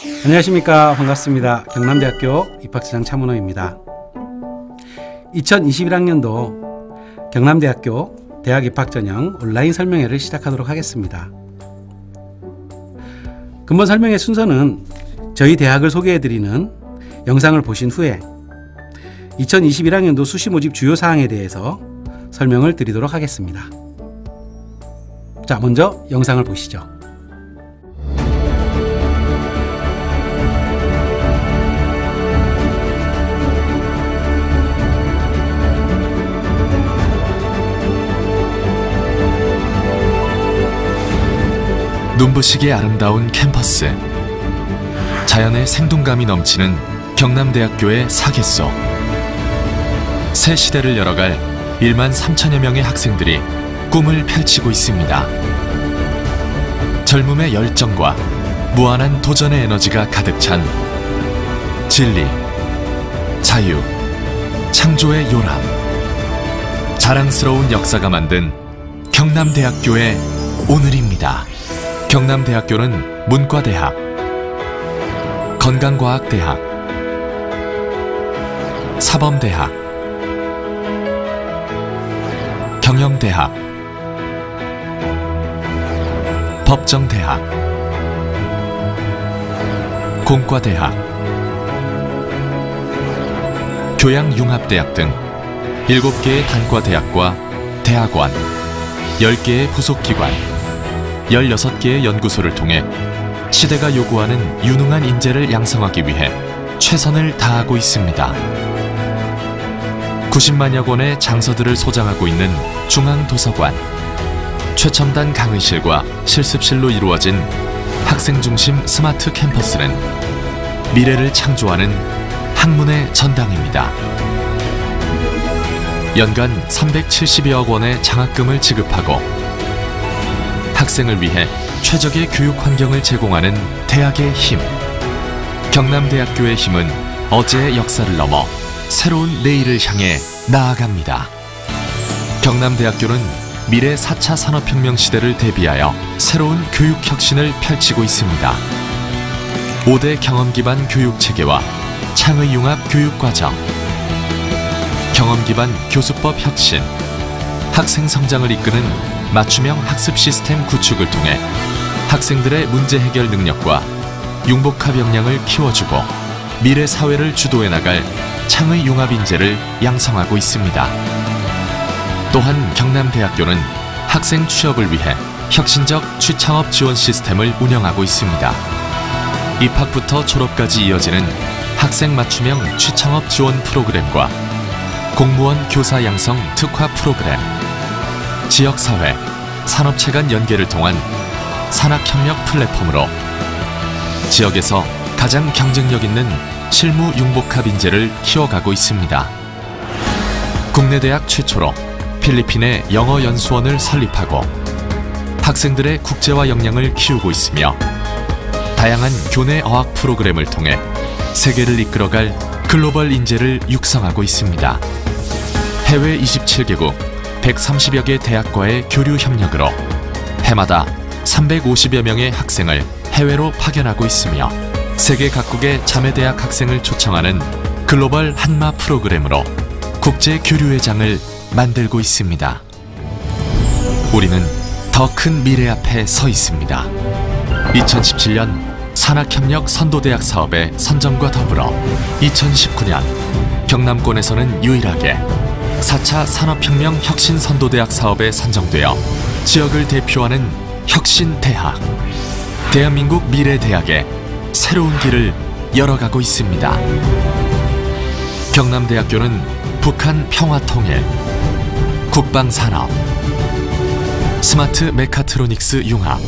안녕하십니까. 반갑습니다. 경남대학교 입학처장 차문호입니다. 2021학년도 경남대학교 대학 입학전형 온라인 설명회를 시작하도록 하겠습니다. 근본 설명회 순서는 저희 대학을 소개해드리는 영상을 보신 후에 2021학년도 수시 모집 주요 사항에 대해서 설명을 드리도록 하겠습니다. 자, 먼저 영상을 보시죠. 눈부시게 아름다운 캠퍼스, 자연의 생동감이 넘치는 경남대학교의 사계소. 새 시대를 열어갈 1만 3천여 명의 학생들이 꿈을 펼치고 있습니다. 젊음의 열정과 무한한 도전의 에너지가 가득 찬 진리, 자유, 창조의 요람. 자랑스러운 역사가 만든 경남대학교의 오늘입니다. 경남대학교는 문과대학, 건강과학대학, 사범대학, 경영대학, 법정대학, 공과대학, 교양융합대학 등 7개의 단과대학과 대학원, 10개의 부속기관, 16개의 연구소를 통해 시대가 요구하는 유능한 인재를 양성하기 위해 최선을 다하고 있습니다. 90만여 권의 장서들을 소장하고 있는 중앙도서관, 최첨단 강의실과 실습실로 이루어진 학생 중심 스마트 캠퍼스는 미래를 창조하는 학문의 전당입니다. 연간 370여억 원의 장학금을 지급하고 학생을 위해 최적의 교육 환경을 제공하는 대학의 힘. 경남대학교의 힘은 어제의 역사를 넘어 새로운 내일을 향해 나아갑니다. 경남대학교는 미래 4차 산업혁명 시대를 대비하여 새로운 교육 혁신을 펼치고 있습니다. 5대 경험 기반 교육 체계와 창의 융합 교육 과정, 경험 기반 교수법 혁신, 학생 성장을 이끄는 맞춤형 학습 시스템 구축을 통해 학생들의 문제 해결 능력과 융복합 역량을 키워주고 미래 사회를 주도해 나갈 창의 융합 인재를 양성하고 있습니다. 또한 경남대학교는 학생 취업을 위해 혁신적 취창업 지원 시스템을 운영하고 있습니다. 입학부터 졸업까지 이어지는 학생 맞춤형 취창업 지원 프로그램과 공무원 교사 양성 특화 프로그램, 지역사회, 산업체 간 연계를 통한 산학협력 플랫폼으로 지역에서 가장 경쟁력 있는 실무 융복합 인재를 키워가고 있습니다. 국내 대학 최초로 필리핀에 영어 연수원을 설립하고 학생들의 국제화 역량을 키우고 있으며 다양한 교내 어학 프로그램을 통해 세계를 이끌어갈 글로벌 인재를 육성하고 있습니다. 해외 27개국 130여 개 대학과의 교류 협력으로 해마다 350여 명의 학생을 해외로 파견하고 있으며 세계 각국의 자매대학 학생을 초청하는 글로벌 한마 프로그램으로 국제 교류의 장을 만들고 있습니다. 우리는 더 큰 미래 앞에 서 있습니다. 2017년 산학협력 선도대학 사업의 선정과 더불어 2019년 경남권에서는 유일하게 4차 산업혁명 혁신선도대학 사업에 선정되어 지역을 대표하는 혁신대학, 대한민국 미래대학의 새로운 길을 열어가고 있습니다. 경남대학교는 북한 평화통일, 국방산업, 스마트 메카트로닉스 융합,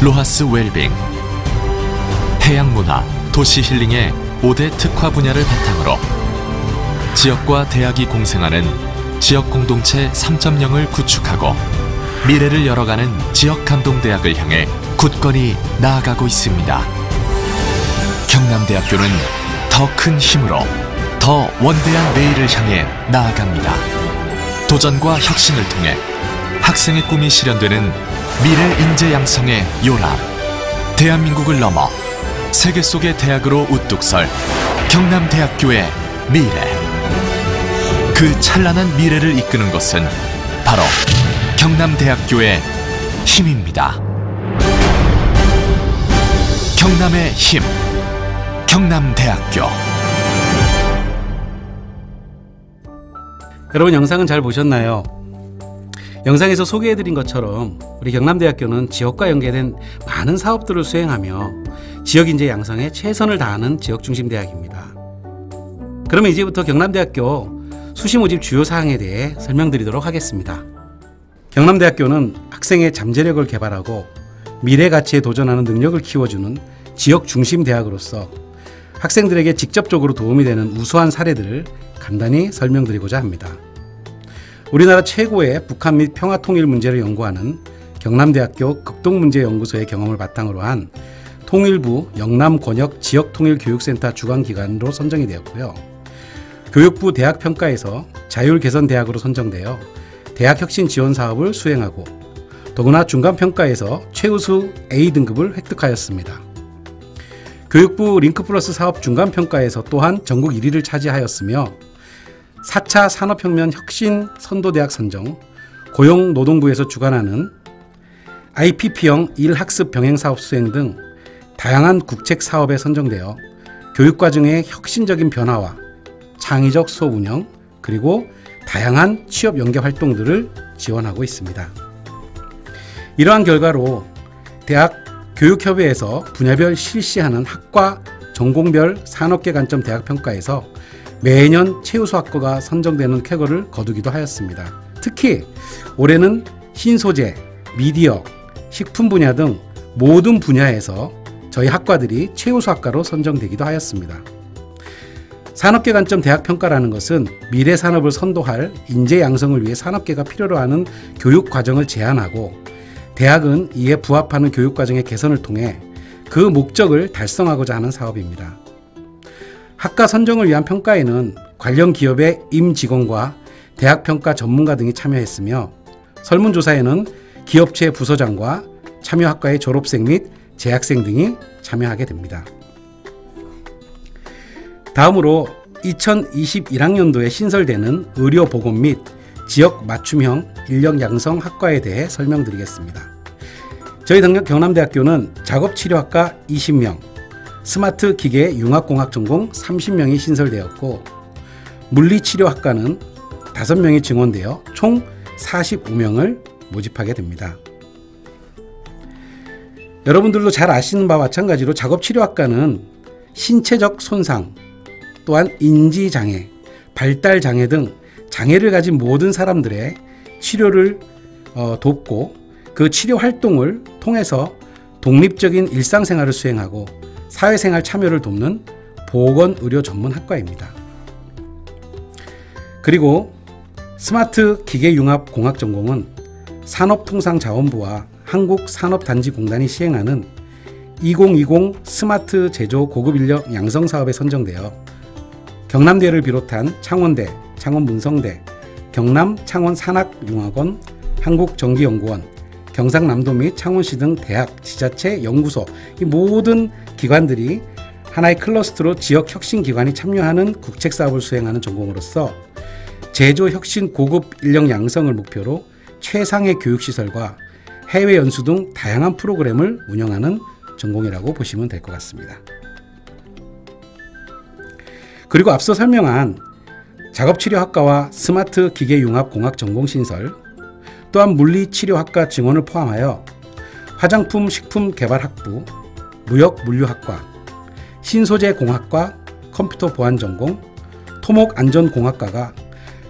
로하스 웰빙, 해양문화, 도시힐링의 5대 특화 분야를 바탕으로 지역과 대학이 공생하는 지역공동체 3.0을 구축하고 미래를 열어가는 지역감동대학을 향해 굳건히 나아가고 있습니다. 경남대학교는 더 큰 힘으로 더 원대한 내일을 향해 나아갑니다. 도전과 혁신을 통해 학생의 꿈이 실현되는 미래 인재 양성의 요람, 대한민국을 넘어 세계 속의 대학으로 우뚝 설 경남대학교의 미래. 그 찬란한 미래를 이끄는 것은 바로 경남대학교의 힘입니다. 경남의 힘, 경남대학교. 여러분, 영상은 잘 보셨나요? 영상에서 소개해드린 것처럼 우리 경남대학교는 지역과 연계된 많은 사업들을 수행하며 지역인재 양성에 최선을 다하는 지역중심 대학입니다. 그러면 이제부터 경남대학교 수시 모집 주요 사항에 대해 설명드리도록 하겠습니다. 경남대학교는 학생의 잠재력을 개발하고 미래 가치에 도전하는 능력을 키워주는 지역 중심 대학으로서 학생들에게 직접적으로 도움이 되는 우수한 사례들을 간단히 설명드리고자 합니다. 우리나라 최고의 북한 및 평화 통일 문제를 연구하는 경남대학교 극동문제연구소의 경험을 바탕으로 한 통일부 영남권역 지역통일교육센터 주관기관으로 선정이 되었고요. 교육부 대학평가에서 자율개선대학으로 선정되어 대학혁신 지원 사업을 수행하고 더구나 중간평가에서 최우수 A등급을 획득하였습니다. 교육부 링크플러스 사업 중간평가에서 또한 전국 1위를 차지하였으며 4차 산업혁명 혁신 선도대학 선정, 고용노동부에서 주관하는 IPP형 일학습 병행사업 수행 등 다양한 국책 사업에 선정되어 교육과정의 혁신적인 변화와 창의적 수업 운영, 그리고 다양한 취업 연계 활동들을 지원하고 있습니다. 이러한 결과로 대학 교육협의회에서 분야별 실시하는 학과 전공별 산업계 관점 대학평가에서 매년 최우수 학과가 선정되는 쾌거를 거두기도 하였습니다. 특히 올해는 신소재, 미디어, 식품 분야 등 모든 분야에서 저희 학과들이 최우수 학과로 선정되기도 하였습니다. 산업계 관점 대학평가라는 것은 미래 산업을 선도할 인재 양성을 위해 산업계가 필요로 하는 교육 과정을 제안하고 대학은 이에 부합하는 교육 과정의 개선을 통해 그 목적을 달성하고자 하는 사업입니다. 학과 선정을 위한 평가에는 관련 기업의 임직원과 대학평가 전문가 등이 참여했으며 설문조사에는 기업체 부서장과 참여 학과의 졸업생 및 재학생 등이 참여하게 됩니다. 다음으로 2021학년도에 신설되는 의료보건 및 지역 맞춤형 인력 양성 학과에 대해 설명드리겠습니다. 저희 경남대학교는 작업치료학과 20명, 스마트 기계 융합공학 전공 30명이 신설되었고 물리치료학과는 5명이 증원되어 총 45명을 모집하게 됩니다. 여러분들도 잘 아시는 바와 마찬가지로 작업치료학과는 신체적 손상, 또한 인지장애, 발달장애 등 장애를 가진 모든 사람들의 치료를 돕고 그 치료 활동을 통해서 독립적인 일상생활을 수행하고 사회생활 참여를 돕는 보건의료 전문 학과입니다. 그리고 스마트 기계융합공학 전공은 산업통상자원부와 한국산업단지공단이 시행하는 2020 스마트 제조 고급 인력 양성 사업에 선정되어 경남대를 비롯한 창원대, 창원문성대, 경남 창원산학융학원, 한국전기연구원, 경상남도 및 창원시 등 대학, 지자체, 연구소 이 모든 기관들이 하나의 클러스터로 지역혁신기관이 참여하는 국책사업을 수행하는 전공으로서 제조혁신 고급 인력 양성을 목표로 최상의 교육시설과 해외 연수 등 다양한 프로그램을 운영하는 전공이라고 보시면 될 것 같습니다. 그리고 앞서 설명한 작업치료학과와 스마트 기계융합공학 전공 신설, 또한 물리치료학과 증원을 포함하여 화장품 식품개발학부, 무역물류학과, 신소재공학과, 컴퓨터보안전공, 토목안전공학과가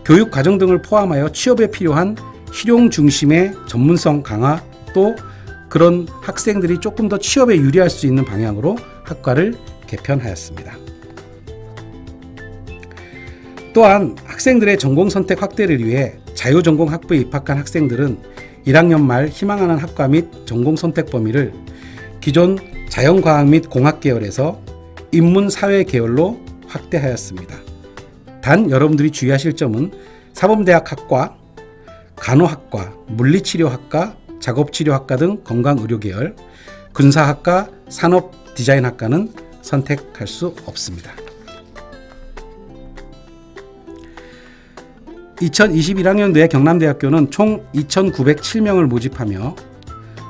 교육과정 등을 포함하여 취업에 필요한 실용 중심의 전문성 강화, 또 그런 학생들이 조금 더 취업에 유리할 수 있는 방향으로 학과를 개편하였습니다. 또한 학생들의 전공 선택 확대를 위해 자유전공 학부에 입학한 학생들은 1학년 말 희망하는 학과 및 전공 선택 범위를 기존 자연과학 및 공학 계열에서 인문사회 계열로 확대하였습니다. 단 여러분들이 주의하실 점은 사범대학 학과, 간호학과, 물리치료학과, 작업치료학과 등 건강의료 계열, 군사학과, 산업 디자인학과는 선택할 수 없습니다. 2021학년도에 경남대학교는 총 2,907명을 모집하며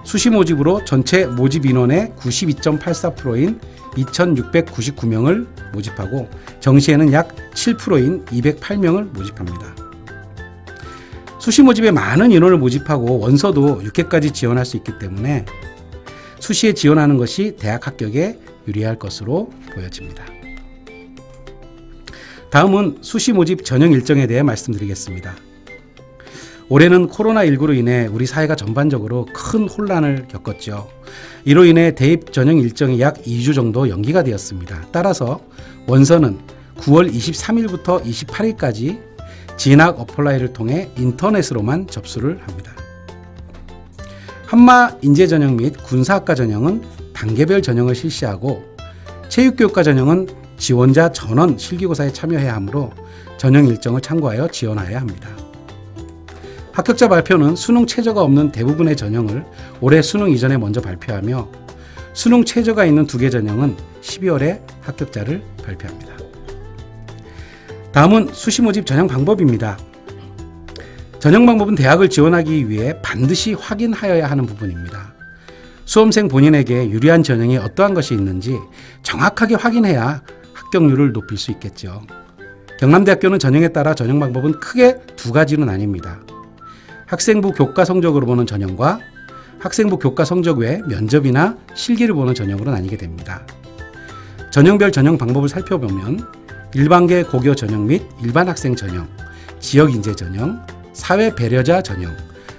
수시 모집으로 전체 모집 인원의 92.84%인 2,699명을 모집하고 정시에는 약 7%인 208명을 모집합니다. 수시 모집에 많은 인원을 모집하고 원서도 6회까지 지원할 수 있기 때문에 수시에 지원하는 것이 대학 합격에 유리할 것으로 보여집니다. 다음은 수시 모집 전형 일정에 대해 말씀드리겠습니다. 올해는 코로나19로 인해 우리 사회가 전반적으로 큰 혼란을 겪었죠. 이로 인해 대입 전형 일정이 약 2주 정도 연기가 되었습니다. 따라서 원서는 9월 23일부터 28일까지 진학 어플라이를 통해 인터넷으로만 접수를 합니다. 한마 인재 전형 및 군사학과 전형은 단계별 전형을 실시하고 체육교육과 전형은 지원자 전원 실기고사에 참여해야 하므로 전형 일정을 참고하여 지원하여야 합니다. 합격자 발표는 수능 최저가 없는 대부분의 전형을 올해 수능 이전에 먼저 발표하며 수능 최저가 있는 2개 전형은 12월에 합격자를 발표합니다. 다음은 수시 모집 전형 방법입니다. 전형 방법은 대학을 지원하기 위해 반드시 확인하여야 하는 부분입니다. 수험생 본인에게 유리한 전형이 어떠한 것이 있는지 정확하게 확인해야 합격률을 높일 수 있겠죠. 경남대학교는 전형에 따라 전형 방법은 크게 2가지로 나뉩니다. 학생부 교과 성적으로 보는 전형과 학생부 교과 성적 외 면접이나 실기를 보는 전형으로 나뉘게 됩니다. 전형별 전형 방법을 살펴보면 일반계 고교 전형 및 일반 학생 전형, 지역인재 전형, 사회 배려자 전형,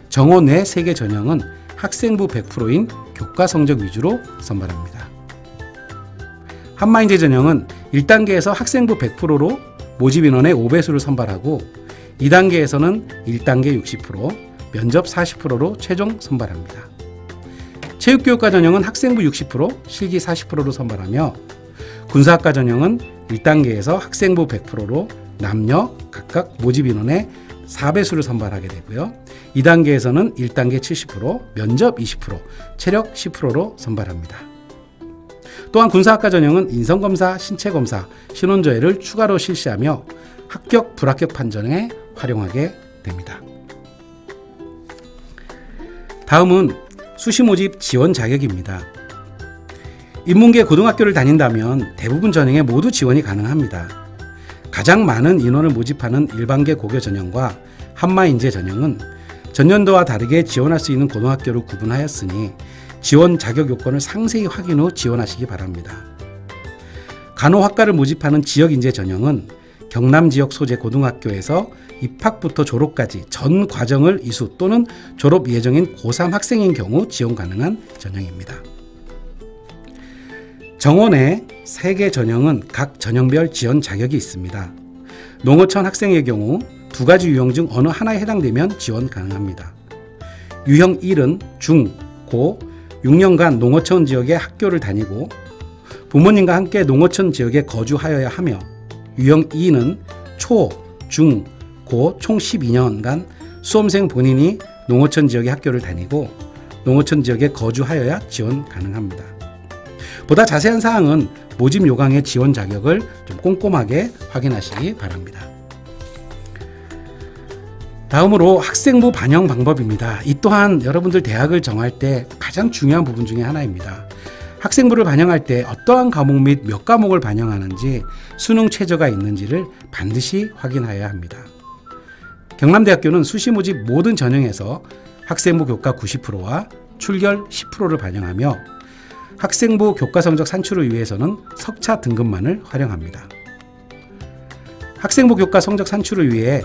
정호 내 3개 전형은 학생부 100%인 교과 성적 위주로 선발합니다. 한마인재 전형은 1단계에서 학생부 100%로 모집 인원의 5배수를 선발하고 2단계에서는 1단계 60%, 면접 40%로 최종 선발합니다. 체육교육과 전형은 학생부 60%, 실기 40%로 선발하며 군사학과 전형은 1단계에서 학생부 100%로 남녀 각각 모집 인원의 4배수를 선발하게 되고요. 2단계에서는 1단계 70%, 면접 20%, 체력 10%로 선발합니다. 또한 군사학과 전형은 인성검사, 신체검사, 신원조회를 추가로 실시하며 합격, 불합격 판정에 활용하게 됩니다. 다음은 수시 모집 지원 자격입니다. 인문계 고등학교를 다닌다면 대부분 전형에 모두 지원이 가능합니다. 가장 많은 인원을 모집하는 일반계 고교 전형과 한마인재 전형은 전년도와 다르게 지원할 수 있는 고등학교를 구분하였으니 지원 자격 요건을 상세히 확인 후 지원하시기 바랍니다. 간호학과를 모집하는 지역인재 전형은 경남 지역 소재 고등학교에서 입학부터 졸업까지 전 과정을 이수 또는 졸업 예정인 고3 학생인 경우 지원 가능한 전형입니다. 정호 내 3개 전형은 각 전형별 지원 자격이 있습니다. 농어촌 학생의 경우 2가지 유형 중 어느 하나에 해당되면 지원 가능합니다. 유형 1은 중, 고, 6년간 농어촌 지역의 학교를 다니고 부모님과 함께 농어촌 지역에 거주하여야 하며 유형 2는 초, 중, 고 총 12년간 수험생 본인이 농어촌 지역의 학교를 다니고 농어촌 지역에 거주하여야 지원 가능합니다. 보다 자세한 사항은 모집 요강의 지원 자격을 좀 꼼꼼하게 확인하시기 바랍니다. 다음으로 학생부 반영 방법입니다. 이 또한 여러분들 대학을 정할 때 가장 중요한 부분 중에 하나입니다. 학생부를 반영할 때 어떠한 과목 및 몇 과목을 반영하는지 수능 최저가 있는지를 반드시 확인하여야 합니다. 경남대학교는 수시 모집 모든 전형에서 학생부 교과 90%와 출결 10%를 반영하며 학생부 교과 성적 산출을 위해서는 석차 등급만을 활용합니다. 학생부 교과 성적 산출을 위해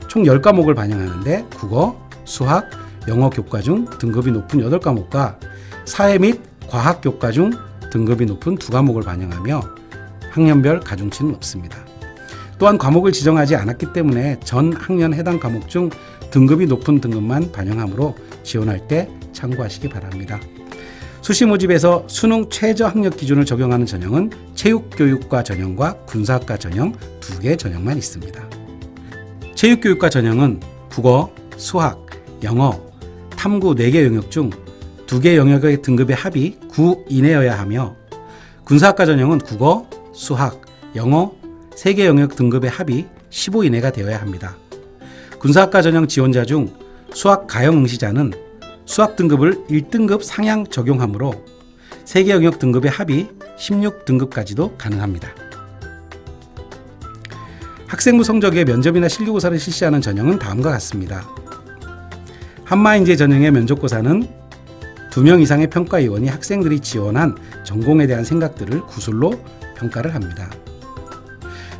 총 10과목을 반영하는데 국어, 수학, 영어 교과 중 등급이 높은 8과목과 사회 및 과학 교과 중 등급이 높은 2과목을 반영하며 학년별 가중치는 없습니다. 또한 과목을 지정하지 않았기 때문에 전 학년 해당 과목 중 등급이 높은 등급만 반영하므로 지원할 때 참고하시기 바랍니다. 수시 모집에서 수능 최저 학력 기준을 적용하는 전형은 체육교육과 전형과 군사학과 전형 2개 전형만 있습니다. 체육교육과 전형은 국어, 수학, 영어, 탐구 4개 영역 중 2개 영역의 등급의 합이 9 이내여야 하며 군사학과 전형은 국어, 수학, 영어, 3개 영역 등급의 합이 15 이내가 되어야 합니다. 군사학과 전형 지원자 중 수학 가형 응시자는 수학 등급을 1등급 상향 적용하므로 3개 영역 등급의 합이 16등급까지도 가능합니다. 학생부 성적에 면접이나 실기고사를 실시하는 전형은 다음과 같습니다. 한마인제 전형의 면접고사는 2명 이상의 평가위원이 학생들이 지원한 전공에 대한 생각들을 구술로 평가를 합니다.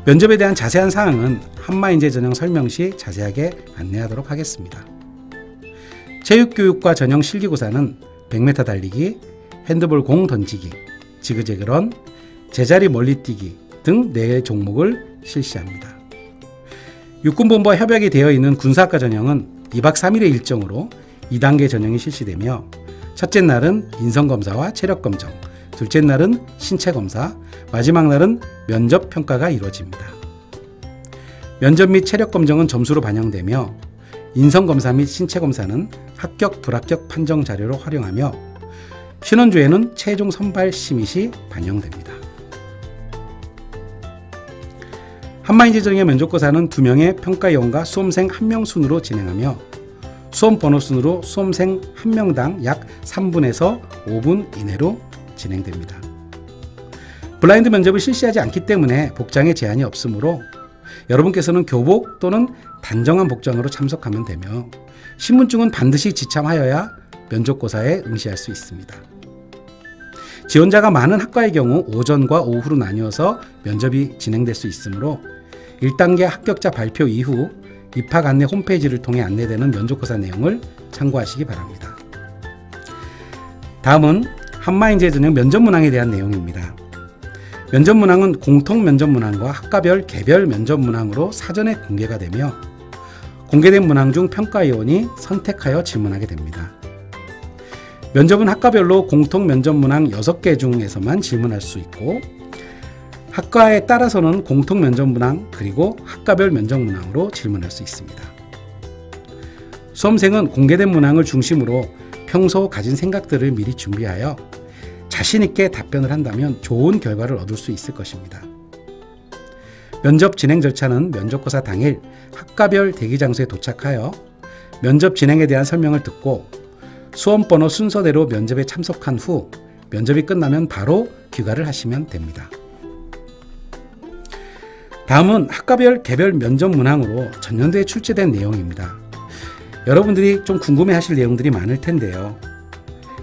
면접에 대한 자세한 사항은 한마인제 전형 설명 시 자세하게 안내하도록 하겠습니다. 체육교육과 전형 실기고사는 100m 달리기, 핸드볼 공 던지기, 지그재그런, 제자리 멀리뛰기 등 4개 종목을 실시합니다. 육군본부와 협약이 되어 있는 군사학과 전형은 2박 3일의 일정으로 2단계 전형이 실시되며 첫째 날은 인성검사와 체력검정, 둘째 날은 신체검사, 마지막 날은 면접평가가 이루어집니다. 면접 및 체력검정은 점수로 반영되며 인성검사 및 신체검사는 합격, 불합격 판정 자료로 활용하며 신원조회는 최종 선발 심의 시 반영됩니다. 한마인제 전형의 면접고사는 2명의 평가위원과 수험생 1명 순으로 진행하며 수험 번호 순으로 수험생 1명당 약 3분에서 5분 이내로 진행됩니다. 블라인드 면접을 실시하지 않기 때문에 복장에 제한이 없으므로 여러분께서는 교복 또는 단정한 복장으로 참석하면 되며 신분증은 반드시 지참하여야 면접고사에 응시할 수 있습니다. 지원자가 많은 학과의 경우 오전과 오후로 나뉘어서 면접이 진행될 수 있으므로 1단계 합격자 발표 이후 입학 안내 홈페이지를 통해 안내되는 면접고사 내용을 참고하시기 바랍니다. 다음은 한마인제 전형 면접 문항에 대한 내용입니다. 면접 문항은 공통 면접 문항과 학과별 개별 면접 문항으로 사전에 공개가 되며 공개된 문항 중 평가위원이 선택하여 질문하게 됩니다. 면접은 학과별로 공통 면접 문항 6개 중에서만 질문할 수 있고 학과에 따라서는 공통 면접 문항 그리고 학과별 면접 문항으로 질문할 수 있습니다. 수험생은 공개된 문항을 중심으로 평소 가진 생각들을 미리 준비하여 자신 있게 답변을 한다면 좋은 결과를 얻을 수 있을 것입니다. 면접 진행 절차는 면접고사 당일 학과별 대기 장소에 도착하여 면접 진행에 대한 설명을 듣고 수험번호 순서대로 면접에 참석한 후 면접이 끝나면 바로 귀가를 하시면 됩니다. 다음은 학과별 개별 면접 문항으로 전년도에 출제된 내용입니다. 여러분들이 좀 궁금해하실 내용들이 많을 텐데요.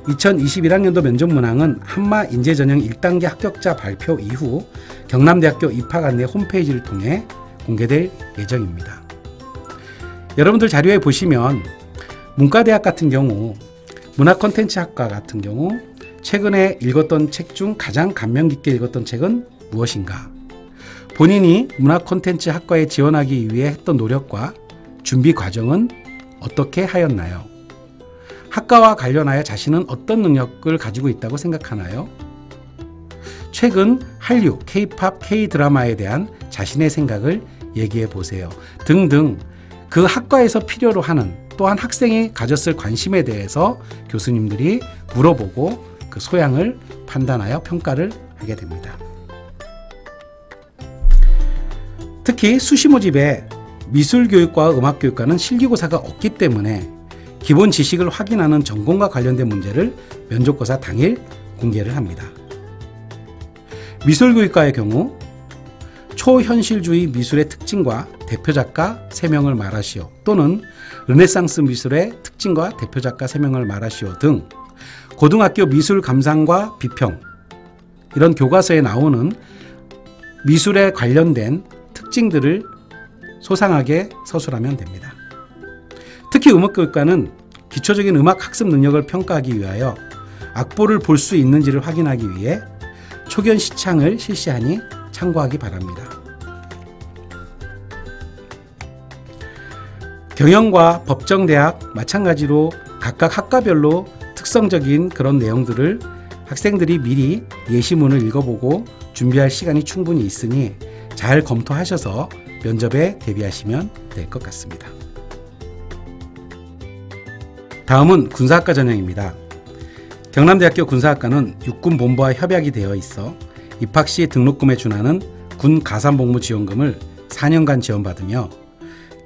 2021학년도 면접 문항은 한마인제 전형 1단계 합격자 발표 이후 경남대학교 입학 안내 홈페이지를 통해 공개될 예정입니다. 여러분들 자료에 보시면 문과대학 같은 경우 문화콘텐츠학과 같은 경우 최근에 읽었던 책 중 가장 감명 깊게 읽었던 책은 무엇인가? 본인이 문화콘텐츠학과에 지원하기 위해 했던 노력과 준비 과정은 어떻게 하였나요? 학과와 관련하여 자신은 어떤 능력을 가지고 있다고 생각하나요? 최근 한류, K-팝, K-드라마에 대한 자신의 생각을 얘기해 보세요. 등등 그 학과에서 필요로 하는 또한 학생이 가졌을 관심에 대해서 교수님들이 물어보고 그 소양을 판단하여 평가를 하게 됩니다. 특히 수시 모집에 미술교육과 음악교육과는 실기고사가 없기 때문에 기본 지식을 확인하는 전공과 관련된 문제를 면접고사 당일 공개를 합니다. 미술교육과의 경우 초현실주의 미술의 특징과 대표작가 3명을 말하시오 또는 르네상스 미술의 특징과 대표작가 3명을 말하시오 등 고등학교 미술 감상과 비평 이런 교과서에 나오는 미술에 관련된 특징들을 소상하게 서술하면 됩니다. 특히 음악교육과는 기초적인 음악 학습 능력을 평가하기 위하여 악보를 볼 수 있는지를 확인하기 위해 초견 시창을 실시하니 참고하기 바랍니다. 경영과 법정대학 마찬가지로 각각 학과별로 특성적인 그런 내용들을 학생들이 미리 예시문을 읽어보고 준비할 시간이 충분히 있으니 잘 검토하셔서 면접에 대비하시면 될 것 같습니다. 다음은 군사학과 전형입니다. 경남대학교 군사학과는 육군본부와 협약이 되어 있어 입학 시 등록금에 준하는 군 가산복무지원금을 4년간 지원받으며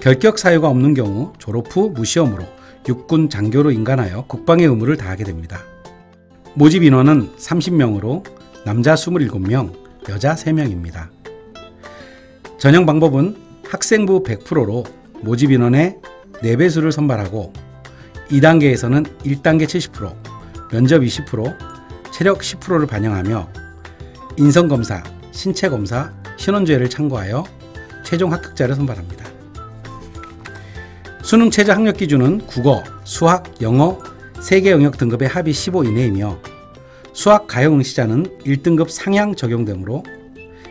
결격 사유가 없는 경우 졸업 후 무시험으로 육군 장교로 인간하여 국방의 의무를 다하게 됩니다. 모집 인원은 30명으로 남자 27명, 여자 3명입니다. 전형 방법은 학생부 100%로 모집 인원의 4배수를 선발하고 2단계에서는 1단계 70%, 면접 20%, 체력 10%를 반영하며 인성검사, 신체검사, 신원조회를 참고하여 최종 합격자를 선발합니다. 수능 최저 학력 기준은 국어, 수학, 영어 3개 영역 등급의 합이 15 이내이며 수학 가형 응시자는 1등급 상향 적용되므로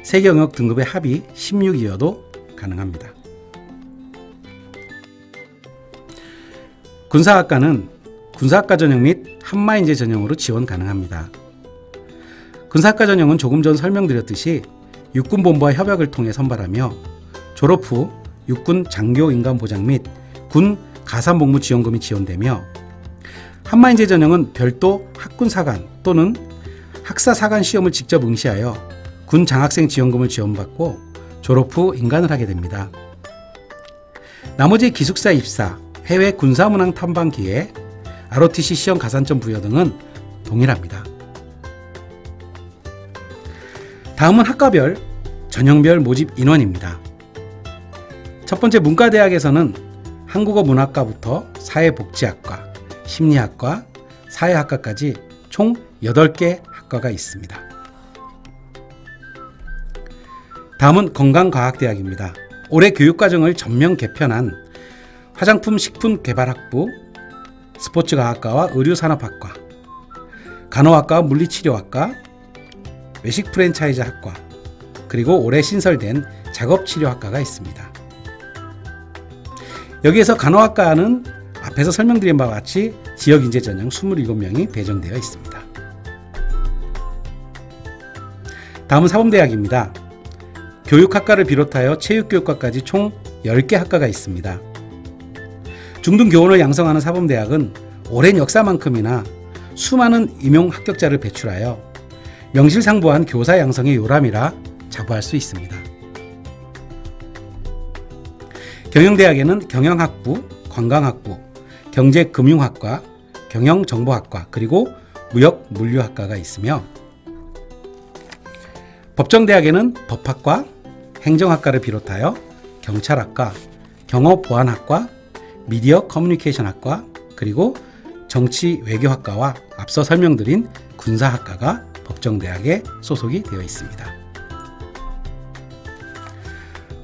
3개 영역 등급의 합이 16이어도 가능합니다. 군사학과는 군사학과 전형 및 한마인제 전형으로 지원 가능합니다. 군사학과 전형은 조금 전 설명드렸듯이 육군본부와 협약을 통해 선발하며 졸업 후 육군 장교 인간 보장 및 군 가산복무 지원금이 지원되며 한마인제 전형은 별도 학군사관 또는 학사사관 시험을 직접 응시하여 군 장학생 지원금을 지원받고 졸업 후 인간을 하게 됩니다. 나머지 기숙사 입사, 해외 군사문항 탐방 기회, ROTC 시험 가산점 부여 등은 동일합니다. 다음은 학과별, 전형별 모집 인원입니다. 첫 번째 문과대학에서는 한국어 문학과부터 사회복지학과, 심리학과, 사회학과까지 총 8개 학과가 있습니다. 다음은 건강과학대학입니다. 올해 교육과정을 전면 개편한 화장품 식품개발학부, 스포츠과학과와 의료산업학과, 간호학과와 물리치료학과, 외식 프랜차이즈 학과, 그리고 올해 신설된 작업치료학과가 있습니다. 여기에서 간호학과는 앞에서 설명드린 바와 같이 지역인재 전형 27명이 배정되어 있습니다. 다음은 사범대학입니다. 교육학과를 비롯하여 체육교육과까지 총 10개 학과가 있습니다. 중등교원을 양성하는 사범대학은 오랜 역사만큼이나 수많은 임용 합격자를 배출하여 명실상부한 교사 양성의 요람이라 자부할 수 있습니다. 경영대학에는 경영학부, 관광학부, 경제금융학과, 경영정보학과, 그리고 무역물류학과가 있으며 법정대학에는 법학과, 행정학과를 비롯하여 경찰학과, 경업보안학과, 미디어 커뮤니케이션학과, 그리고 정치외교학과와 앞서 설명드린 군사학과가 법정대학에 소속이 되어 있습니다.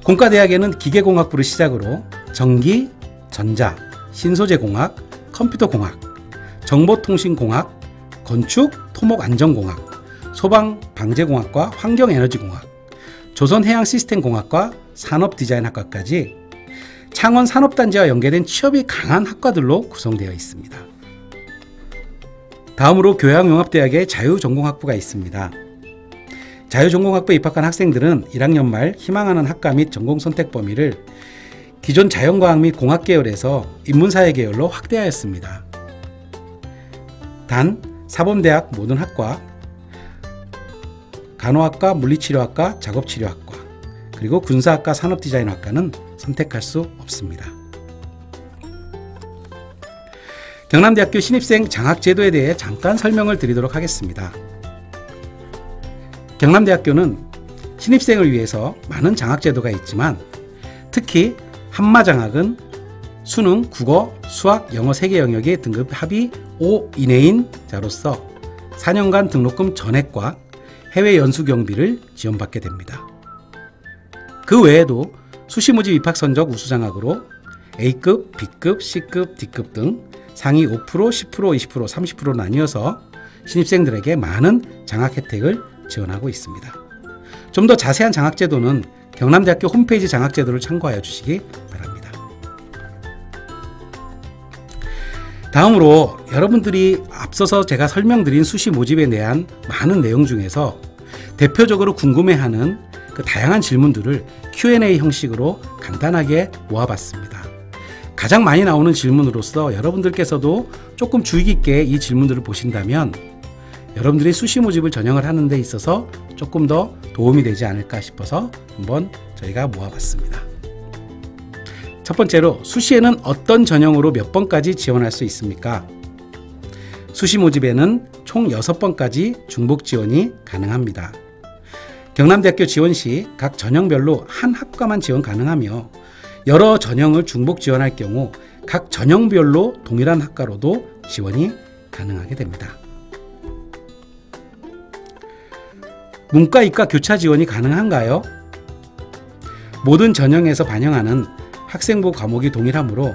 공과대학에는 기계공학부를 시작으로 전기, 전자, 신소재공학, 컴퓨터공학, 정보통신공학, 건축, 토목안전공학, 소방방재공학과 환경에너지공학, 조선해양시스템공학과 산업디자인학과까지 창원 산업단지와 연계된 취업이 강한 학과들로 구성되어 있습니다. 다음으로 교양융합대학의 자유전공학부가 있습니다. 자유전공학부에 입학한 학생들은 1학년 말 희망하는 학과 및 전공 선택 범위를 기존 자연과학 및 공학 계열에서 인문사회 계열로 확대하였습니다. 단 사범대학 모든 학과, 간호학과, 물리치료학과, 작업치료학과, 그리고 군사학과, 산업디자인학과는 선택할 수 없습니다. 경남대학교 신입생 장학제도에 대해 잠깐 설명을 드리도록 하겠습니다. 경남대학교는 신입생을 위해서 많은 장학제도가 있지만 특히 한마장학은 수능, 국어, 수학, 영어 3개 영역의 등급 합이 5 이내인 자로서 4년간 등록금 전액과 해외 연수 경비를 지원받게 됩니다. 그 외에도 수시모집 입학 선적 우수장학으로 A급, B급, C급, D급 등 상위 5%, 10%, 20%, 30%로 나뉘어서 신입생들에게 많은 장학 혜택을 지원하고 있습니다. 좀 더 자세한 장학제도는 경남대학교 홈페이지 장학제도를 참고하여 주시기 바랍니다. 다음으로 여러분들이 앞서서 제가 설명드린 수시 모집에 대한 많은 내용 중에서 대표적으로 궁금해하는 그 다양한 질문들을 Q&A 형식으로 간단하게 모아봤습니다. 가장 많이 나오는 질문으로서 여러분들께서도 조금 주의 깊게 이 질문들을 보신다면 여러분들이 수시 모집을 전형을 하는 데 있어서 조금 더 도움이 되지 않을까 싶어서 한번 저희가 모아봤습니다. 첫 번째로, 수시에는 어떤 전형으로 몇 번까지 지원할 수 있습니까? 수시 모집에는 총 6번까지 중복 지원이 가능합니다. 경남대학교 지원 시 각 전형별로 한 학과만 지원 가능하며, 여러 전형을 중복 지원할 경우 각 전형별로 동일한 학과로도 지원이 가능하게 됩니다. 문과, 이과 교차 지원이 가능한가요? 모든 전형에서 반영하는 학생부 과목이 동일하므로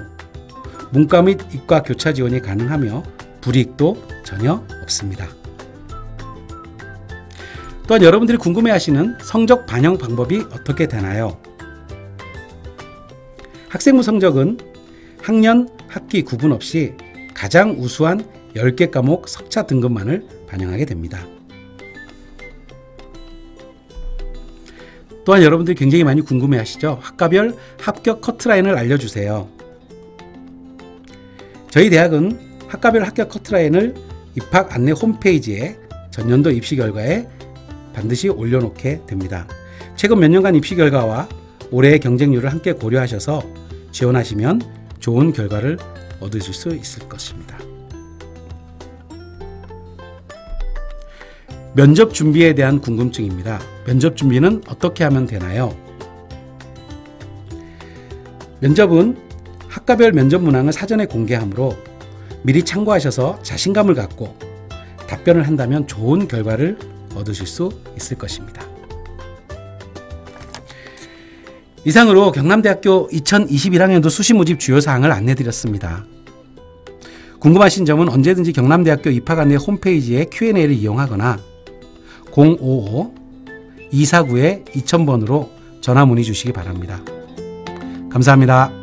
문과 및 이과 교차 지원이 가능하며 불이익도 전혀 없습니다. 또한 여러분들이 궁금해하시는 성적 반영 방법이 어떻게 되나요? 학생부 성적은 학년, 학기 구분 없이 가장 우수한 10개 과목 석차 등급만을 반영하게 됩니다. 또한 여러분들이 굉장히 많이 궁금해하시죠? 학과별 합격 커트라인을 알려주세요. 저희 대학은 학과별 합격 커트라인을 입학 안내 홈페이지에 전년도 입시 결과에 반드시 올려놓게 됩니다. 최근 몇 년간 입시 결과와 올해의 경쟁률을 함께 고려하셔서 지원하시면 좋은 결과를 얻으실 수 있을 것입니다. 면접 준비에 대한 궁금증입니다. 면접 준비는 어떻게 하면 되나요? 면접은 학과별 면접 문항을 사전에 공개하므로 미리 참고하셔서 자신감을 갖고 답변을 한다면 좋은 결과를 얻으실 수 있을 것입니다. 이상으로 경남대학교 2021학년도 수시 모집 주요 사항을 안내드렸습니다. 궁금하신 점은 언제든지 경남대학교 입학 안내 홈페이지의 Q&A를 이용하거나 055-249-2000번으로 전화 문의 주시기 바랍니다. 감사합니다.